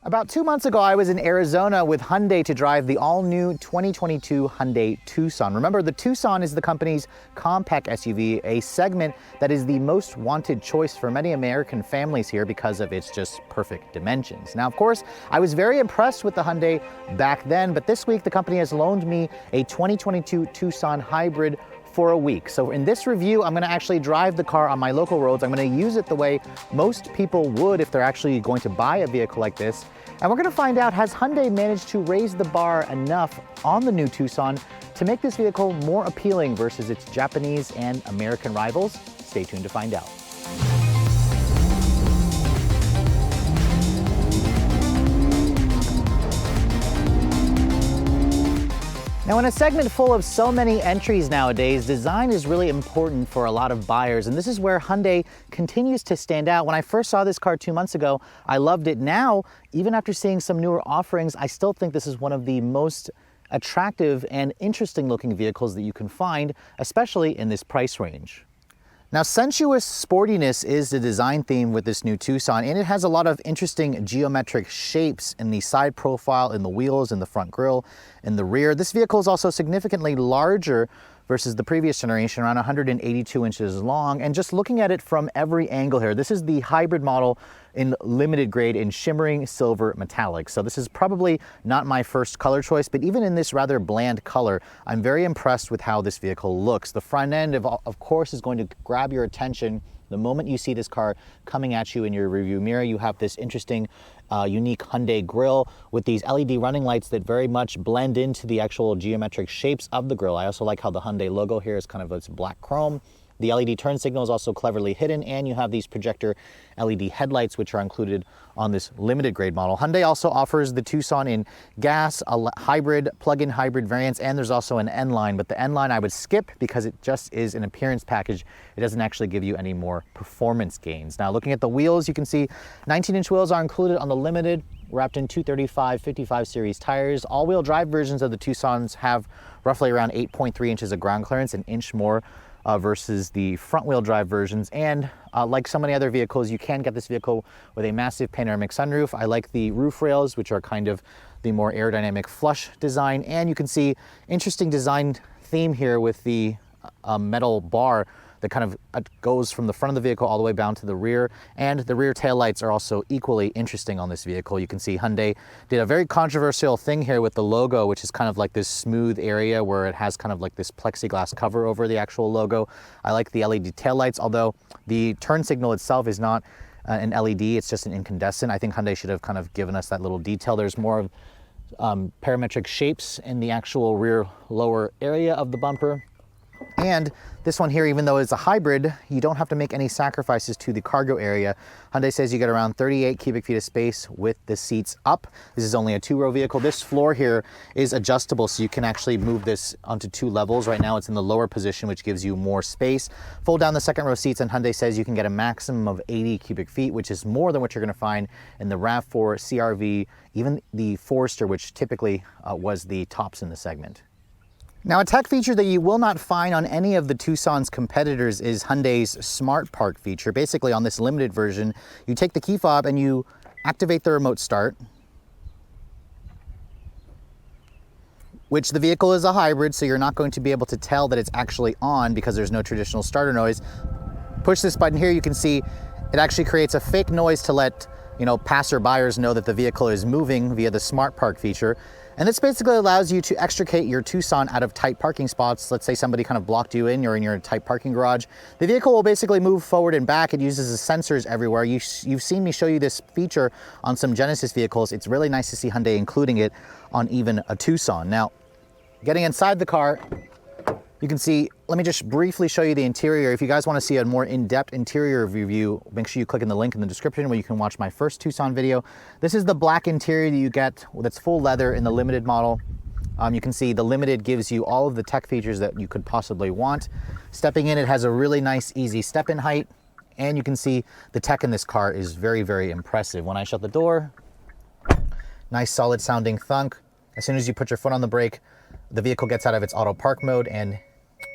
About 2 months ago, I was in Arizona with Hyundai to drive the all-new 2022 Hyundai Tucson. Remember, the Tucson is the company's compact SUV, a segment that is the most wanted choice for many American families here because of its just perfect dimensions. Now, of course, I was very impressed with the Hyundai back then, but this week the company has loaned me a 2022 Tucson Hybrid for a week. So in this review, I'm gonna actually drive the car on my local roads. I'm gonna use it the way most people would if they're actually going to buy a vehicle like this. And we're gonna find out, has Hyundai managed to raise the bar enough on the new Tucson to make this vehicle more appealing versus its Japanese and American rivals? Stay tuned to find out. Now, in a segment full of so many entries nowadays, design is really important for a lot of buyers, and this is where Hyundai continues to stand out. When I first saw this car 2 months ago, I loved it. Now, even after seeing some newer offerings, I still think this is one of the most attractive and interesting looking vehicles that you can find, especially in this price range. Now, sensuous sportiness is the design theme with this new Tucson, and it has a lot of interesting geometric shapes in the side profile, in the wheels, in the front grille, in the rear. This vehicle is also significantly larger versus the previous generation, around 182 inches long. And just looking at it from every angle here, this is the hybrid model in limited grade in shimmering silver metallic. So this is probably not my first color choice, but even in this rather bland color, I'm very impressed with how this vehicle looks. The front end, of course, is going to grab your attention. The moment you see this car coming at you in your rearview mirror, you have this interesting, unique Hyundai grille with these LED running lights that very much blend into the actual geometric shapes of the grille. I also like how the Hyundai logo here is kind of this black chrome. The LED turn signal is also cleverly hidden, and you have these projector LED headlights, which are included on this limited grade model. Hyundai also offers the Tucson in gas, hybrid, plug-in hybrid variants, and there's also an N-Line, but the N-Line I would skip because it just is an appearance package. It doesn't actually give you any more performance gains. Now, looking at the wheels, you can see 19-inch wheels are included on the limited, wrapped in 235/55 series tires. All-wheel drive versions of the Tucsons have roughly around 8.3 inches of ground clearance, an inch more versus the front-wheel drive versions. And like so many other vehicles, you can get this vehicle with a massive panoramic sunroof. I like the roof rails, which are kind of the more aerodynamic flush design. And you can see interesting design theme here with the metal bar that kind of goes from the front of the vehicle all the way down to the rear. And the rear taillights are also equally interesting on this vehicle. You can see Hyundai did a very controversial thing here with the logo, which is kind of like this smooth area where it has kind of like this plexiglass cover over the actual logo. I like the LED taillights, although the turn signal itself is not an LED, it's just an incandescent. I think Hyundai should have kind of given us that little detail. There's more parametric shapes in the actual rear lower area of the bumper. And this one here, even though it's a hybrid, you don't have to make any sacrifices to the cargo area. Hyundai says you get around 38 cubic feet of space with the seats up. This is only a two-row vehicle. This floor here is adjustable, so you can actually move this onto two levels. Right now it's in the lower position, which gives you more space. Fold down the second row seats, and Hyundai says you can get a maximum of 80 cubic feet, which is more than what you're gonna find in the RAV4, CRV, even the Forester, which typically was the tops in the segment. Now, a tech feature that you will not find on any of the Tucson's competitors is Hyundai's Smart Park feature. Basically, on this limited version, you take the key fob and you activate the remote start, which the vehicle is a hybrid, so you're not going to be able to tell that it's actually on because there's no traditional starter noise. Push this button here, you can see it actually creates a fake noise to let passerbyers know that the vehicle is moving via the Smart Park feature. And this basically allows you to extricate your Tucson out of tight parking spots. Let's say somebody kind of blocked you in, you're in your tight parking garage. The vehicle will basically move forward and back. It uses the sensors everywhere. You've seen me show you this feature on some Genesis vehicles. It's really nice to see Hyundai including it on even a Tucson. Now, getting inside the car, you can see, let me just briefly show you the interior. If you guys want to see a more in-depth interior review, make sure you click in the link in the description where you can watch my first Tucson video. This is the black interior that you get that's full leather in the limited model. You can see the limited gives you all of the tech features that you could possibly want. Stepping in, it has a really nice, easy step-in height. And you can see the tech in this car is very, very impressive. When I shut the door, nice solid sounding thunk. As soon as you put your foot on the brake, the vehicle gets out of its auto park mode and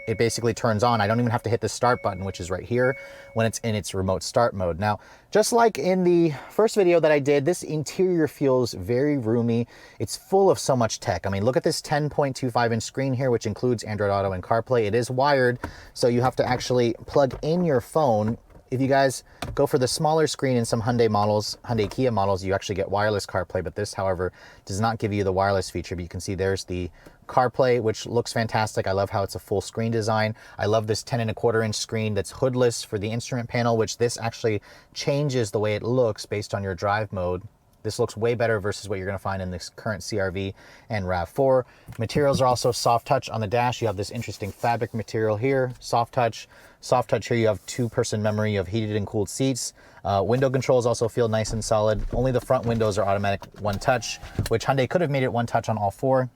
it basically turns on. I don't even have to hit the start button, which is right here, when it's in its remote start mode. Now, just like in the first video that I did, this interior feels very roomy. It's full of so much tech. I mean, look at this 10.25-inch screen here, which includes Android Auto and CarPlay. It is wired, so you have to actually plug in your phone. If you guys go for the smaller screen in some Hyundai models, Hyundai Kia models, you actually get wireless CarPlay, but this, however, does not give you the wireless feature. But you can see there's the CarPlay, which looks fantastic. I love how it's a full screen design. I love this 10.25-inch screen that's hoodless for the instrument panel, which this actually changes the way it looks based on your drive mode. This looks way better versus what you're gonna find in this current CR-V and RAV4. Materials are also soft touch on the dash. You have this interesting fabric material here, soft touch. Soft touch here, you have 2-person memory, you have heated and cooled seats. Window controls also feel nice and solid. Only the front windows are automatic one touch, which Hyundai could have made it one touch on all 4.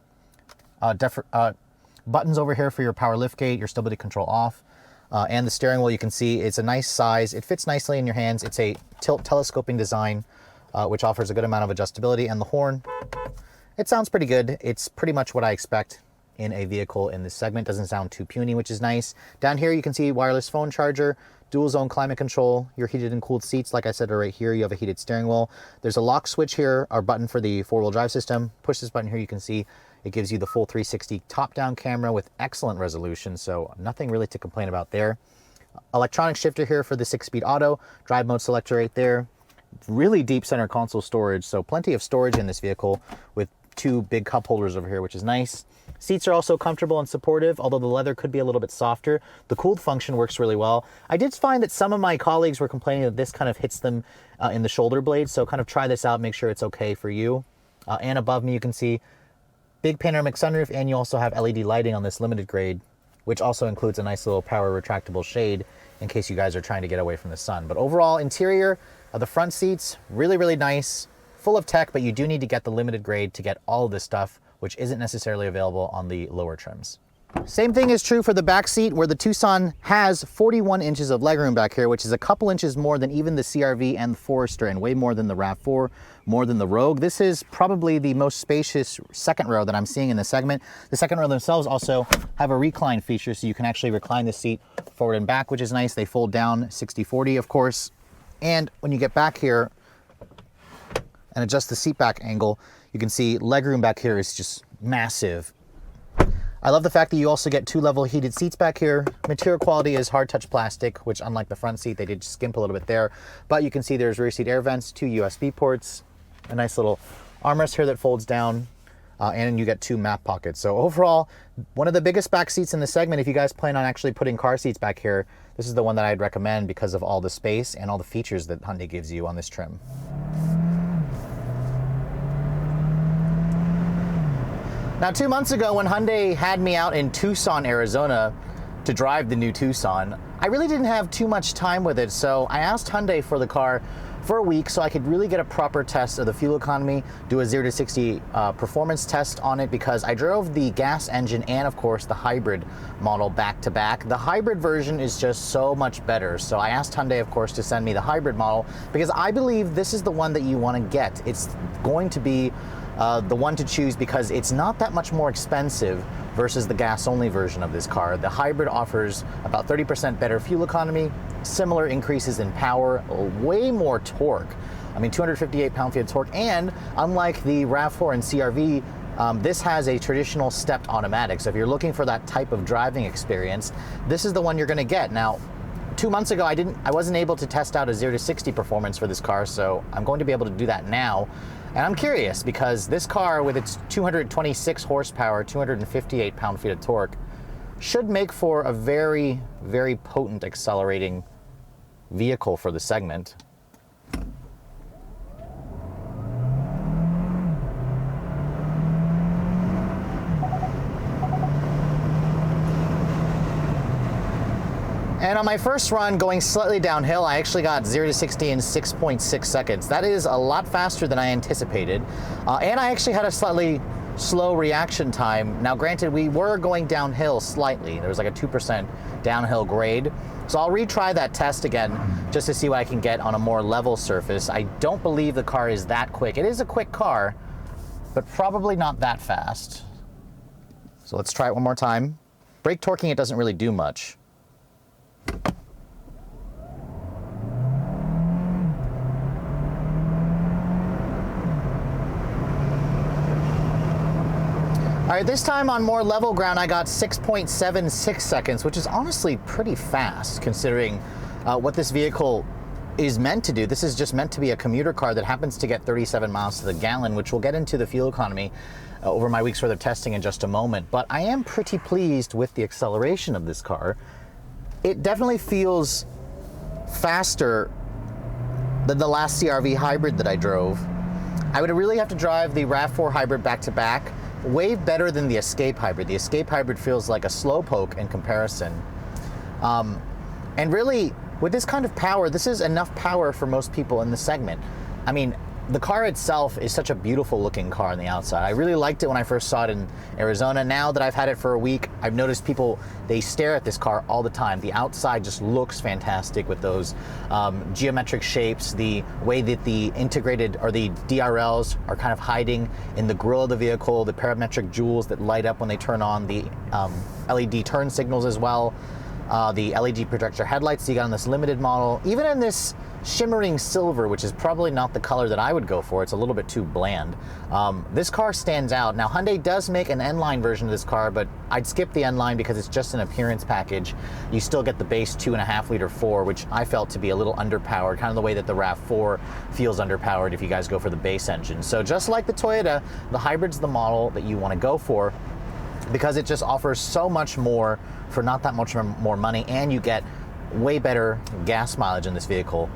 Buttons over here for your power liftgate, your stability control off. And the steering wheel, you can see it's a nice size. It fits nicely in your hands. It's a tilt telescoping design, which offers a good amount of adjustability. And the horn, it sounds pretty good. It's pretty much what I expect in a vehicle in this segment. Doesn't sound too puny, which is nice. Down here, you can see wireless phone charger, dual zone climate control, your heated and cooled seats. Like I said, are right here. You have a heated steering wheel. There's a lock switch here, our button for the 4-wheel drive system. Push this button here, you can see it gives you the full 360 top-down camera with excellent resolution, so nothing really to complain about there. Electronic shifter here for the 6-speed auto, drive mode selector right there. Really deep center console storage, so plenty of storage in this vehicle with 2 big cup holders over here, which is nice. Seats are also comfortable and supportive, although the leather could be a little bit softer. The cooled function works really well. I did find that some of my colleagues were complaining that this kind of hits them in the shoulder blades, so kind of try this out, make sure it's okay for you. And above me, you can see big panoramic sunroof, and you also have LED lighting on this limited grade, which also includes a nice little power retractable shade in case you guys are trying to get away from the sun. But overall, interior of the front seats, really, really nice, full of tech, but you do need to get the limited grade to get all of this stuff, which isn't necessarily available on the lower trims. Same thing is true for the back seat, where the Tucson has 41 inches of legroom back here, which is a couple inches more than even the CR-V and the Forester, and way more than the RAV4, more than the Rogue. This is probably the most spacious second row that I'm seeing in the segment. The second row themselves also have a recline feature, so you can actually recline the seat forward and back, which is nice. They fold down 60/40, of course. And when you get back here and adjust the seat back angle, you can see legroom back here is just massive. I love the fact that you also get 2-level heated seats back here. Material quality is hard touch plastic, which unlike the front seat, they did skimp a little bit there. But you can see there's rear seat air vents, 2 USB ports, a nice little armrest here that folds down, and you get 2 map pockets. So overall, one of the biggest back seats in the segment. If you guys plan on actually putting car seats back here, this is the one that I'd recommend because of all the space and all the features that Hyundai gives you on this trim. Now, 2 months ago, when Hyundai had me out in Tucson, Arizona to drive the new Tucson, I really didn't have too much time with it, so I asked Hyundai for the car for a week so I could really get a proper test of the fuel economy, do a 0 to 60 performance test on it, because I drove the gas engine and, of course, the hybrid model back to back. The hybrid version is just so much better, so I asked Hyundai, of course, to send me the hybrid model, because I believe this is the one that you want to get. It's going to be the one to choose because it's not that much more expensive versus the gas-only version of this car. The hybrid offers about 30% better fuel economy, similar increases in power, way more torque. I mean, 258 pound-feet of torque, and unlike the RAV4 and CR-V, this has a traditional stepped automatic. So if you're looking for that type of driving experience, this is the one you're going to get. Now, 2 months ago, I wasn't able to test out a 0 to 60 performance for this car, so I'm going to be able to do that now. And I'm curious because this car, with its 226 horsepower, 258 pound-feet of torque, should make for a very, very potent accelerating vehicle for the segment. And on my first run, going slightly downhill, I actually got 0 to 60 in 6.6 seconds. That is a lot faster than I anticipated. And I actually had a slightly slow reaction time. Now, granted, we were going downhill slightly. There was like a 2% downhill grade. So I'll retry that test again just to see what I can get on a more level surface. I don't believe the car is that quick. It is a quick car, but probably not that fast. So let's try it one more time. brake torquing, it doesn't really do much. All right, this time on more level ground, I got 6.76 seconds, which is honestly pretty fast considering what this vehicle is meant to do. This is just meant to be a commuter car that happens to get 37 miles to the gallon, which we'll get into the fuel economy over my week's worth of testing in just a moment. But I am pretty pleased with the acceleration of this car. It definitely feels faster than the last CR-V hybrid that I drove. I would really have to drive the RAV4 hybrid back to back. Way better than the Escape hybrid. The Escape hybrid feels like a slowpoke in comparison. And really, with this kind of power, this is enough power for most people in the segment. I mean, the car itself is such a beautiful looking car on the outside. I really liked it when I first saw it in Arizona. Now that I've had it for a week, I've noticed people, they stare at this car all the time. The outside just looks fantastic with those geometric shapes, the way that the integrated or the DRLs are kind of hiding in the grille of the vehicle, the parametric jewels that light up when they turn on, the LED turn signals as well, the LED projector headlights you got on this limited model, even in this shimmering silver, which is probably not the color that I would go for. It's a little bit too bland. This car stands out. Now, Hyundai does make an N-Line version of this car, but I'd skip the N-Line because it's just an appearance package. You still get the base 2.5 liter 4, which I felt to be a little underpowered, kind of the way that the RAV4 feels underpowered if you guys go for the base engine. So just like the Toyota, the hybrid's the model that you want to go for because it just offers so much more for not that much more money, and you get way better gas mileage in this vehicle,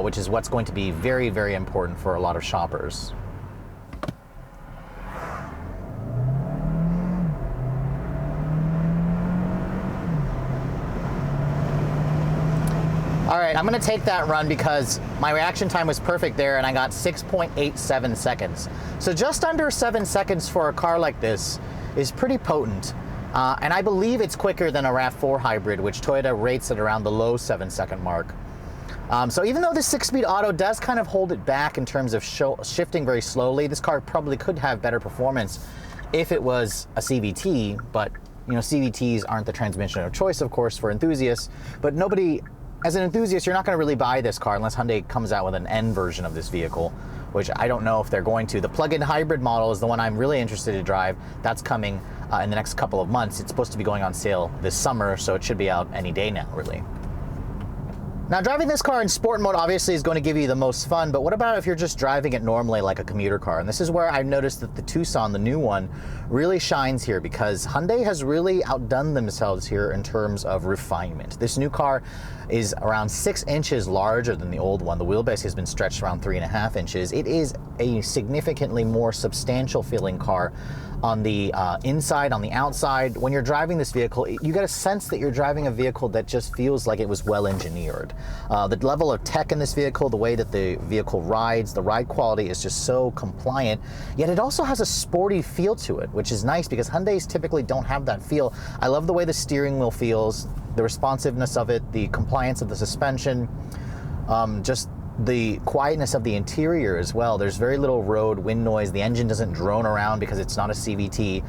which is what's going to be very, very important for a lot of shoppers. All right, I'm gonna take that run because my reaction time was perfect there and I got 6.87 seconds. So just under 7 seconds for a car like this is pretty potent. And I believe it's quicker than a RAV4 hybrid, which Toyota rates at around the low 7-second mark. So even though the 6-speed auto does kind of hold it back in terms of shifting very slowly, this car probably could have better performance if it was a CVT, but you know, CVTs aren't the transmission of choice, of course, for enthusiasts. But nobody, as an enthusiast, you're not going to really buy this car unless Hyundai comes out with an N version of this vehicle, which I don't know if they're going to. The plug-in hybrid model is the one I'm really interested to drive. That's coming in the next couple of months. It's supposed to be going on sale this summer, so it should be out any day now, really. Now, driving this car in sport mode obviously is going to give you the most fun, but what about if you're just driving it normally like a commuter car? And this is where I've noticed that the Tucson, the new one, really shines here because Hyundai has really outdone themselves here in terms of refinement. This new car is around 6 inches larger than the old one. The wheelbase has been stretched around 3.5 inches. It is a significantly more substantial feeling car on the inside, on the outside. When you're driving this vehicle, you get a sense that you're driving a vehicle that just feels like it was well engineered. The level of tech in this vehicle, the way that the vehicle rides, the ride quality is just so compliant, yet it also has a sporty feel to it, which is nice because Hyundais typically don't have that feel. I love the way the steering wheel feels, the responsiveness of it, the compliance of the suspension, just the quietness of the interior as well. There's very little road wind noise. The engine doesn't drone around because it's not a CVT.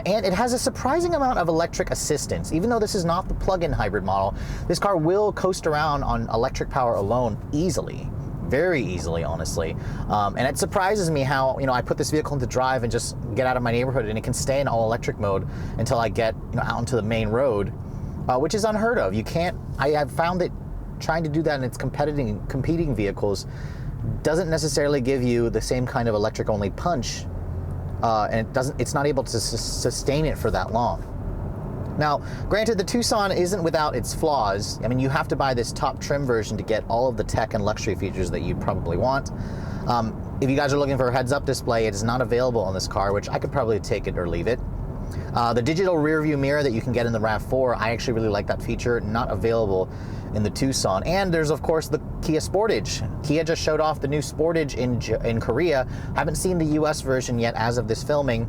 And it has a surprising amount of electric assistance. Even though this is not the plug-in hybrid model, this car will coast around on electric power alone easily. Very easily, honestly. And it surprises me how, you know, I put this vehicle into drive and just get out of my neighborhood and it can stay in all electric mode until I get, you know, out into the main road, which is unheard of. You can't, I have found that trying to do that in its competing vehicles doesn't necessarily give you the same kind of electric only punch, and it's not able to sustain it for that long. Now, granted, the Tucson isn't without its flaws. I mean, you have to buy this top trim version to get all of the tech and luxury features that you probably want. If you guys are looking for a heads-up display, it is not available on this car, which I could probably take it or leave it. The digital rear view mirror that you can get in the RAV4, I actually really like that feature, not available in the Tucson. And there's of course the Kia Sportage. Kia just showed off the new Sportage in Korea. Haven't seen the US version yet as of this filming,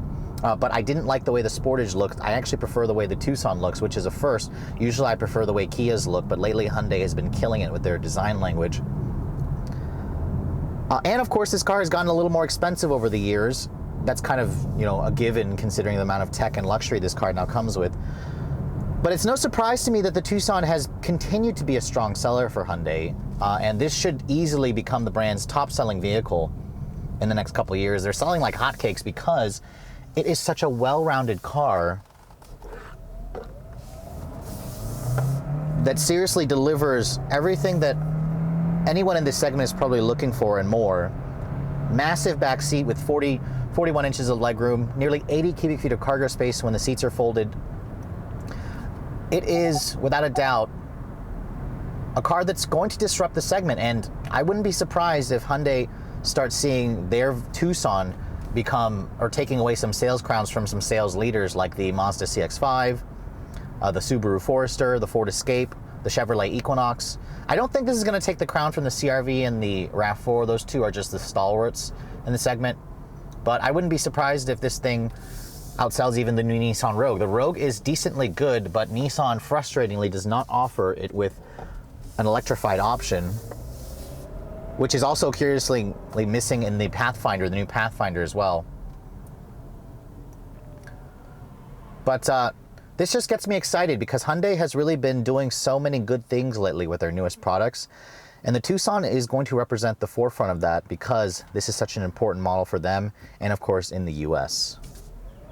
but I didn't like the way the Sportage looked. I actually prefer the way the Tucson looks, which is a first. Usually I prefer the way Kias look, but lately Hyundai has been killing it with their design language. And of course this car has gotten a little more expensive over the years. That's kind of, you know, a given considering the amount of tech and luxury this car now comes with. But it's no surprise to me that the Tucson has continued to be a strong seller for Hyundai, and this should easily become the brand's top-selling vehicle in the next couple of years. They're selling like hotcakes because it is such a well-rounded car that seriously delivers everything that anyone in this segment is probably looking for and more. Massive back seat with 41 inches of legroom, nearly 80 cubic feet of cargo space when the seats are folded. It is, without a doubt, a car that's going to disrupt the segment, and I wouldn't be surprised if Hyundai starts seeing their Tucson become, or taking away some sales crowns from some sales leaders like the Mazda CX-5, the Subaru Forester, the Ford Escape, the Chevrolet Equinox. I don't think this is going to take the crown from the CR-V and the RAV4. Those two are just the stalwarts in the segment. But I wouldn't be surprised if this thing outsells even the new Nissan Rogue. The Rogue is decently good, but Nissan frustratingly does not offer it with an electrified option, which is also curiously missing in the Pathfinder, the new Pathfinder as well. But this just gets me excited because Hyundai has really been doing so many good things lately with their newest products. And the Tucson is going to represent the forefront of that because this is such an important model for them and, of course, in the US.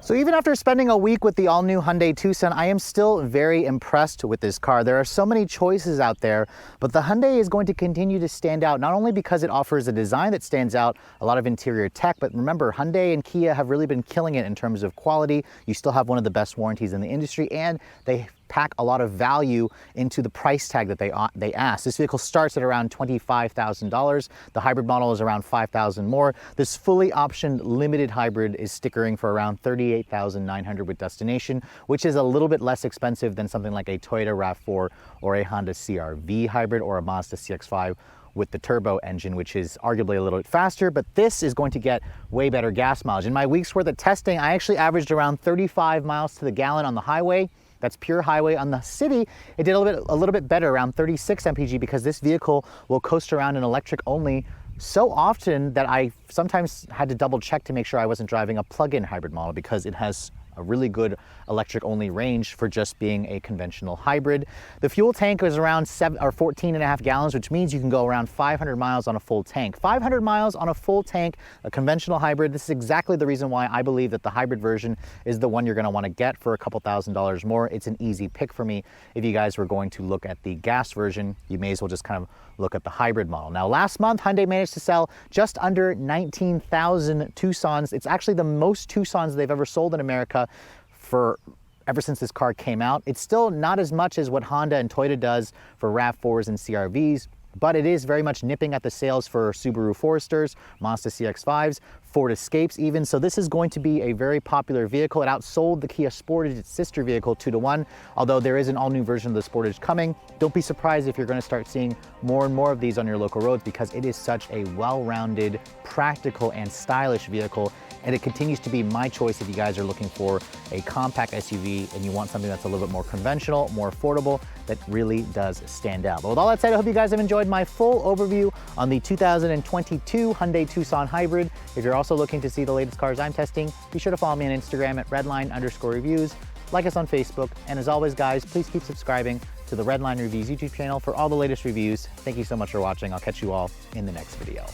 So even after spending a week with the all-new Hyundai Tucson, I am still very impressed with this car. There are so many choices out there, but the Hyundai is going to continue to stand out, not only because it offers a design that stands out, a lot of interior tech, but remember, Hyundai and Kia have really been killing it in terms of quality. You still have one of the best warranties in the industry, and they pack a lot of value into the price tag that they ask. This vehicle starts at around $25,000. The hybrid model is around $5,000 more. This fully optioned limited hybrid is stickering for around $38,900 with destination, which is a little bit less expensive than something like a Toyota RAV4 or a Honda CR-V hybrid or a Mazda CX-5 with the turbo engine, which is arguably a little bit faster, but this is going to get way better gas mileage. In my week's worth of testing, I actually averaged around 35 miles to the gallon on the highway. That's pure highway. On the city, it did a little bit better, around 36 mpg, because this vehicle will coast around in electric only so often that I sometimes had to double check to make sure I wasn't driving a plug-in hybrid model, because it has a really good electric only range for just being a conventional hybrid. The fuel tank is around 14.5 gallons, which means you can go around 500 miles on a full tank. 500 miles on a full tank, a conventional hybrid. This is exactly the reason why I believe that the hybrid version is the one you're going to want to get for a couple $1,000s more. It's an easy pick for me. If you guys were going to look at the gas version, you may as well just kind of look at the hybrid model. Now, last month, Hyundai managed to sell just under 19,000 Tucsons. It's actually the most Tucsons they've ever sold in America ever since this car came out. It's still not as much as what Honda and Toyota does for RAV4s and CR-Vs, but it is very much nipping at the sales for Subaru Foresters, Mazda CX-5s, Ford Escapes even. So this is going to be a very popular vehicle. It outsold the Kia Sportage, its sister vehicle, 2-1. Although there is an all-new version of the Sportage coming, don't be surprised if you're going to start seeing more and more of these on your local roads, because it is such a well-rounded, practical, and stylish vehicle. And it continues to be my choice if you guys are looking for a compact SUV and you want something that's a little bit more conventional, more affordable, that really does stand out. But with all that said, I hope you guys have enjoyed my full overview on the 2022 Hyundai Tucson Hybrid. If you're also looking to see the latest cars I'm testing, be sure to follow me on Instagram at redline_reviews, like us on Facebook, and as always, guys, please keep subscribing to the Redline Reviews YouTube channel for all the latest reviews. Thank you so much for watching. I'll catch you all in the next video.